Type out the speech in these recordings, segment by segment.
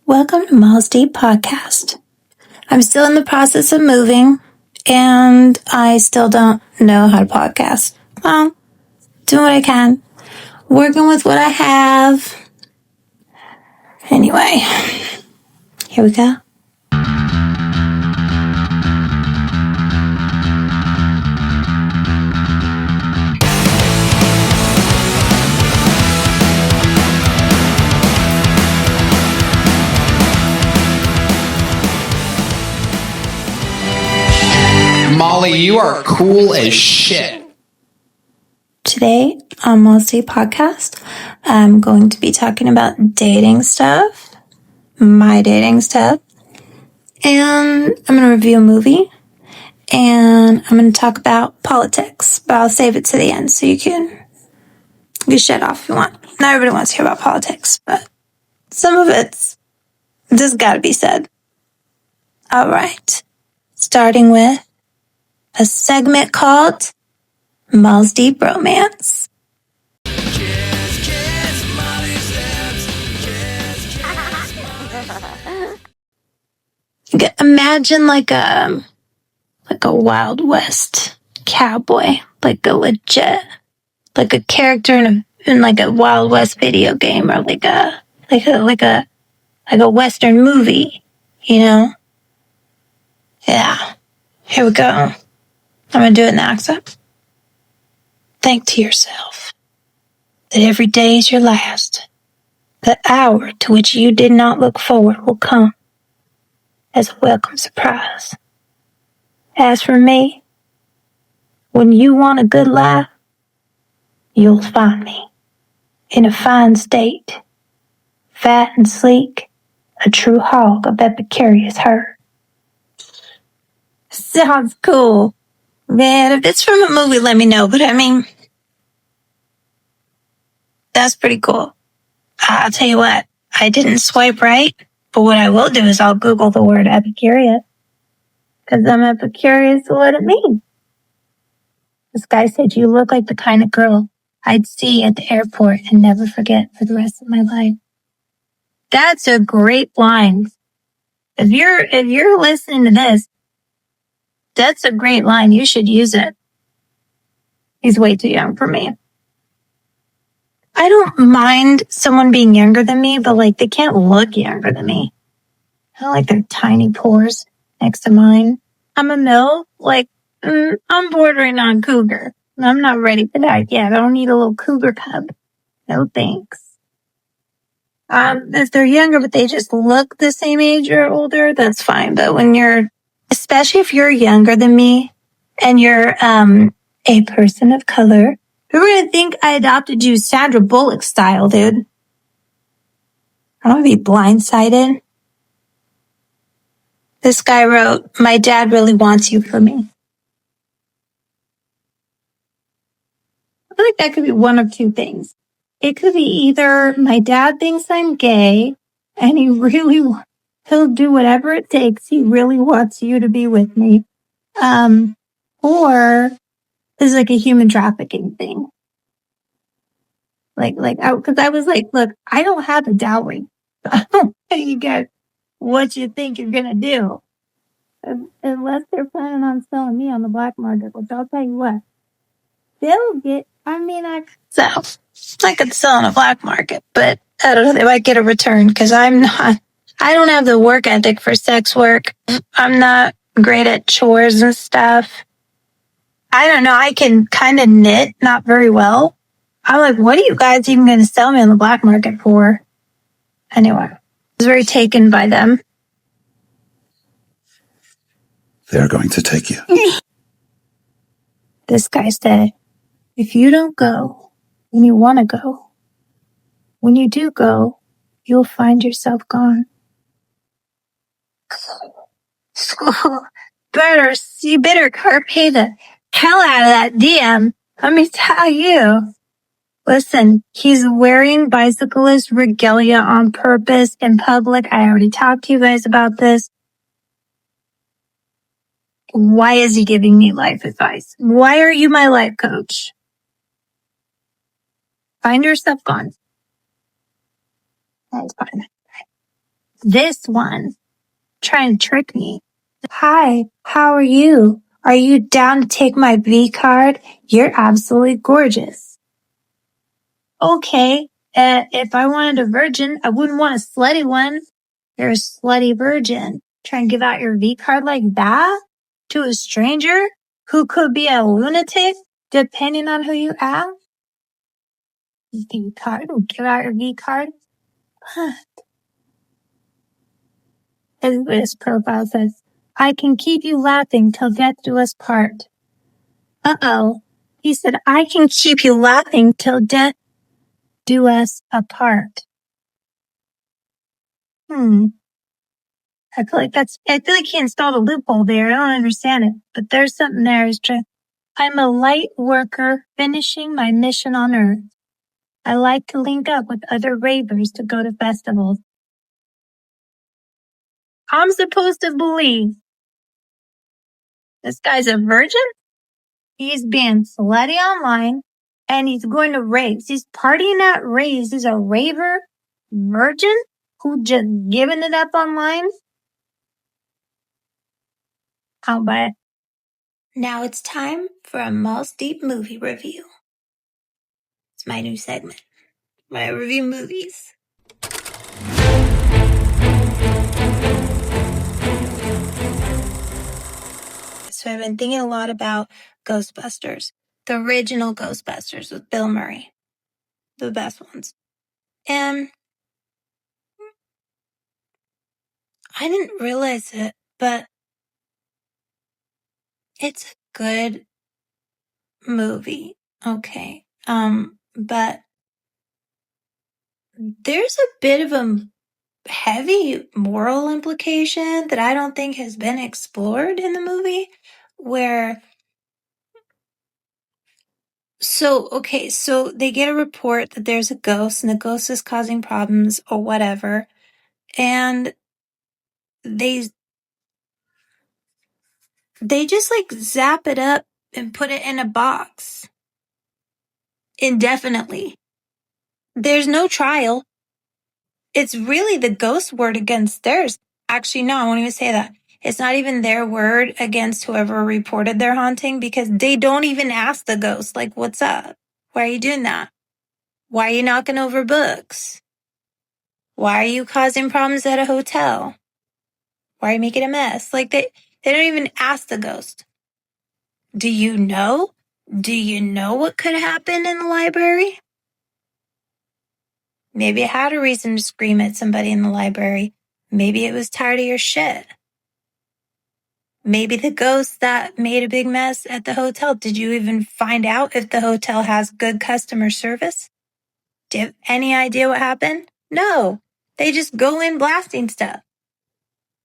Welcome to Moll's Deep Podcast. I'm still in the process of moving, and I still don't know how to podcast. Well, doing what I can, working with what I have. Anyway, here we go. Molly, you are cool as shit. Today on Moll's Deep Podcast, I'm going to be talking about dating stuff, my dating stuff, and I'm going to review a movie, and I'm going to talk about politics, but I'll save it to the end so you can shut off if you want. Not everybody wants to hear about politics, but some of it's just got to be said. All right, starting with a segment called Moll's Deep Romance. Imagine like a Wild West cowboy, like a legit, like a character in like a Wild West video game, or like a Western movie, you know? Yeah. Here we go. I'm gonna do it in the accent. Think to yourself that every day is your last. The hour to which you did not look forward will come as a welcome surprise. As for me, when you want a good laugh, you'll find me in a fine state, fat and sleek, a true hog of Epicurious herd. Sounds cool. Man, if it's from a movie, let me know. But I mean, that's pretty cool. I'll tell you what, I didn't swipe right, but what I will do is I'll Google the word Epicurious, because I'm Epicurious of what it means. This guy said, you look like the kind of girl I'd see at the airport and never forget for the rest of my life. That's a great line. If you're listening to this, that's a great line. You should use it. He's way too young for me. I don't mind someone being younger than me, but like they can't look younger than me. I don't like their tiny pores next to mine. I'm a MILF. I'm bordering on cougar. I'm not ready for that yet. I don't need a little cougar cub. No thanks. If they're younger, but they just look the same age or older, that's fine. But especially if you're younger than me and you're a person of color, you're going to think I adopted you Sandra Bullock style, dude. I don't want to be blindsided. This guy wrote, my dad really wants you for me. I feel like that could be one of two things. It could be either my dad thinks I'm gay and he'll do whatever it takes. He really wants you to be with me. Or it's like a human trafficking thing. Because I was like, look, I don't have a dowry. I don't think you get what you think you're going to do. Unless they're planning on selling me on the black market, which I'll tell you what. I could sell on a black market, but I don't know, they might get a return because I don't have the work ethic for sex work. I'm not great at chores and stuff. I don't know, I can kind of knit, not very well. I'm like, what are you guys even going to sell me on the black market for? Anyway, I was very taken by them. They're going to take you. This guy said, if you don't go when you want to go, when you do go, you'll find yourself gone. You better carpe the hell out of that DM. Let me tell you. Listen, he's wearing bicyclist regalia on purpose in public. I already talked to you guys about this. Why is he giving me life advice? Why are you my life coach? Find yourself gone. That's fine. this one trying to trick me. Hi, how are you? Are you down to take my V card? You're absolutely gorgeous. Okay, if I wanted a virgin, I wouldn't want a slutty one. You're a slutty virgin. Trying to give out your V card like that to a stranger who could be a lunatic, depending on who you ask? V card? Give out your V card? Huh. His profile says, I can keep you laughing till death do us part. Uh-oh. He said, I can keep you laughing till death do us apart. I feel like he installed a loophole there. I don't understand it, but there's something there. I'm a light worker finishing my mission on Earth. I like to link up with other ravers to go to festivals. I'm supposed to believe this guy's a virgin? He's being slutty online, and he's going to raves. He's partying at raves. He's a raver virgin who just giving it up online? I'll buy it. Now it's time for a Moll's Deep movie review. It's my new segment, where I review movies. So I've been thinking a lot about Ghostbusters, the original Ghostbusters with Bill Murray, the best ones. And I didn't realize it, but it's a good movie. Okay. But there's a bit of a heavy moral implication that I don't think has been explored in the movie so they get a report that there's a ghost and the ghost is causing problems or whatever. And they just like zap it up and put it in a box indefinitely. There's no trial. It's really the ghost's word against theirs. Actually, no, I won't even say that. It's not even their word against whoever reported their haunting because they don't even ask the ghost, like, what's up? Why are you doing that? Why are you knocking over books? Why are you causing problems at a hotel? Why are you making a mess? Like, they don't even ask the ghost. Do you know? Do you know what could happen in the library? Maybe it had a reason to scream at somebody in the library. Maybe it was tired of your shit. Maybe the ghost that made a big mess at the hotel. Did you even find out if the hotel has good customer service? Do you have any idea what happened? No. They just go in blasting stuff.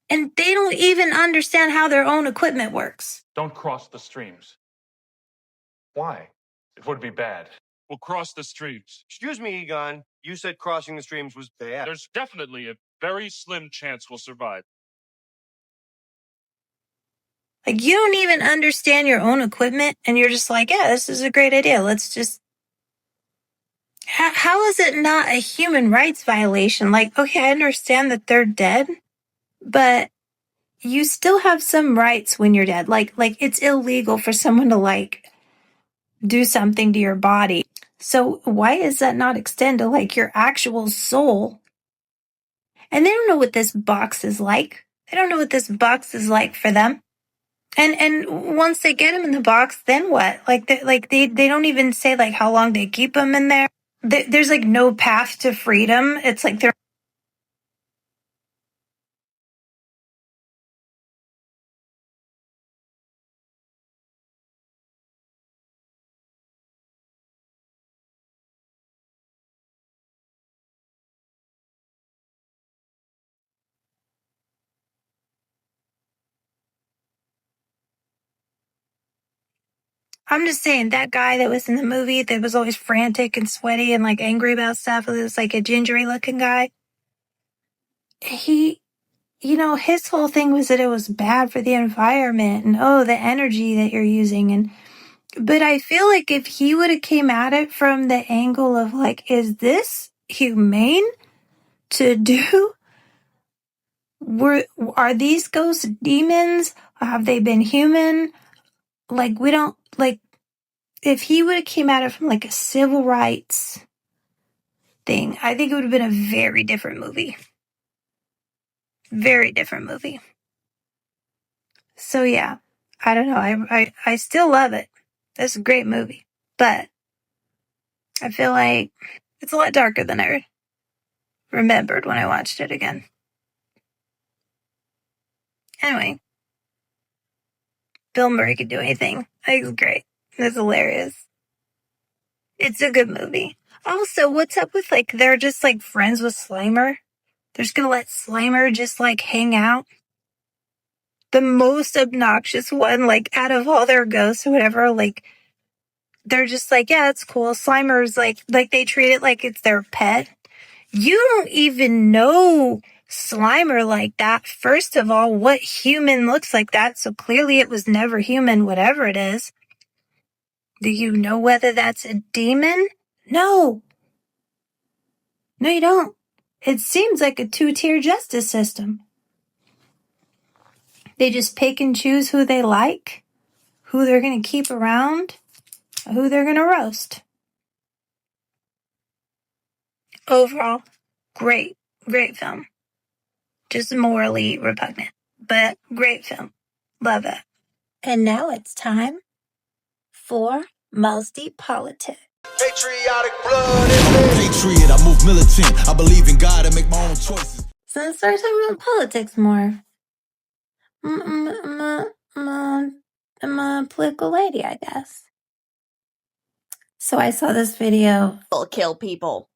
And they don't even understand how their own equipment works. Don't cross the streams. Why? It would be bad. We'll cross the streams. Excuse me, Egon. You said crossing the streams was bad. There's definitely a very slim chance we'll survive. Like, you don't even understand your own equipment, and you're just like, yeah, this is a great idea. Let's just... How is it not a human rights violation? Like, okay, I understand that they're dead, but you still have some rights when you're dead. Like it's illegal for someone to, like, do something to your body. So why does that not extend to, like, your actual soul? And they don't know what this box is like. They don't know what this box is like for them. And once they get them in the box, then what? They don't even say, like, how long they keep them in there. There's, like, no path to freedom. It's like they're... I'm just saying, that guy that was in the movie that was always frantic and sweaty and, like, angry about stuff, it was like a gingery looking guy. He, his whole thing was that it was bad for the environment and, the energy that you're using. But I feel like if he would have came at it from the angle of, like, is this humane to do? are these ghosts demons? Have they been human? Like, we don't, like, if he would have came at it from like a civil rights thing, I think it would have been a very different movie. Very different movie. So yeah, I don't know. I still love it. It's a great movie, but I feel like it's a lot darker than I remembered when I watched it again. Anyway, Bill Murray could do anything. I think it's great. It's hilarious. It's a good movie. Also, what's up with, like, they're just, like, friends with Slimer? They're just gonna let Slimer just, like, hang out? The most obnoxious one, like, out of all their ghosts or whatever, like, they're just like, yeah, it's cool. Slimer's, like, they treat it like it's their pet. You don't even know Slimer like that. First of all, what human looks like that? So clearly it was never human, whatever it is. Do you know whether that's a demon? No. No, you don't. It seems like a two-tier justice system. They just pick and choose who they like, who they're going to keep around, who they're going to roast. Overall, great film. Just morally repugnant, but great film. Love it. And now it's time for multi-politics. Patriotic blood in me. Patriot, I move militant. I believe in God and make my own choices. So let's start talking about politics more. I'm a political lady, I guess. So I saw this video. Will kill people.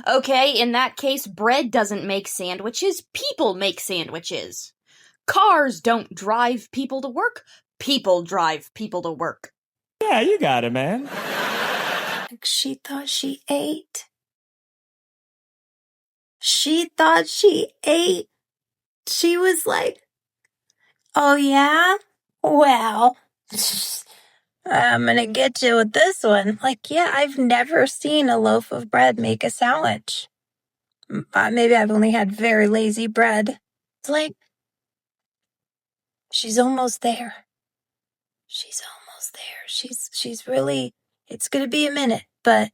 Okay, in that case, bread doesn't make sandwiches, people make sandwiches. Cars don't drive people to work, people drive people to work. Yeah, you got it, man. She thought she ate. She thought she ate. She was like, oh yeah? Well, I'm gonna get you with this one. Like, yeah, I've never seen a loaf of bread make a sandwich. Maybe I've only had very lazy bread. It's like, she's almost there. She's almost there. She's really, it's gonna be a minute, but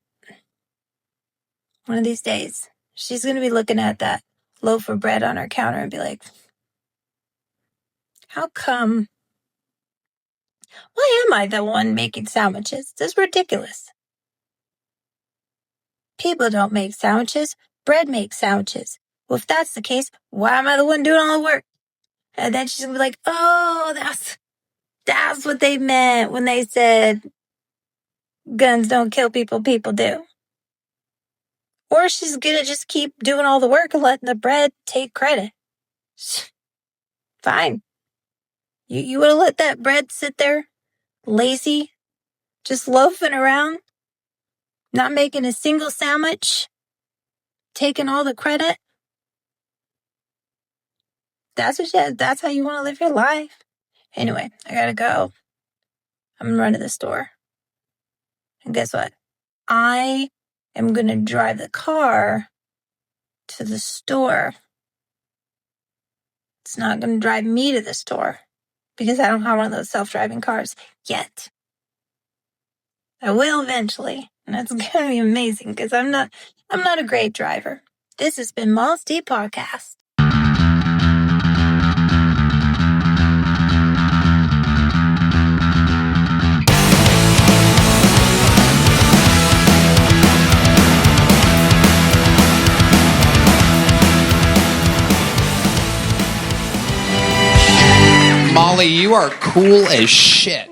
one of these days, she's gonna be looking at that loaf of bread on her counter and be like, how come? Why am I the one making sandwiches? This is ridiculous. People don't make sandwiches. Bread makes sandwiches. Well, if that's the case, why am I the one doing all the work? And then she's gonna be like, oh, that's what they meant when they said guns don't kill people, people do. Or she's gonna just keep doing all the work and letting the bread take credit. Fine. You would have let that bread sit there, lazy, just loafing around, not making a single sandwich, taking all the credit. That's how you want to live your life. Anyway, I gotta go. I'm gonna run to the store. And guess what? I am gonna drive the car to the store. It's not gonna drive me to the store because I don't have one of those self-driving cars yet. I will eventually, and that's gonna be amazing because I'm not a great driver. This has been Moll's Deep Podcast. Molly, you are cool as shit.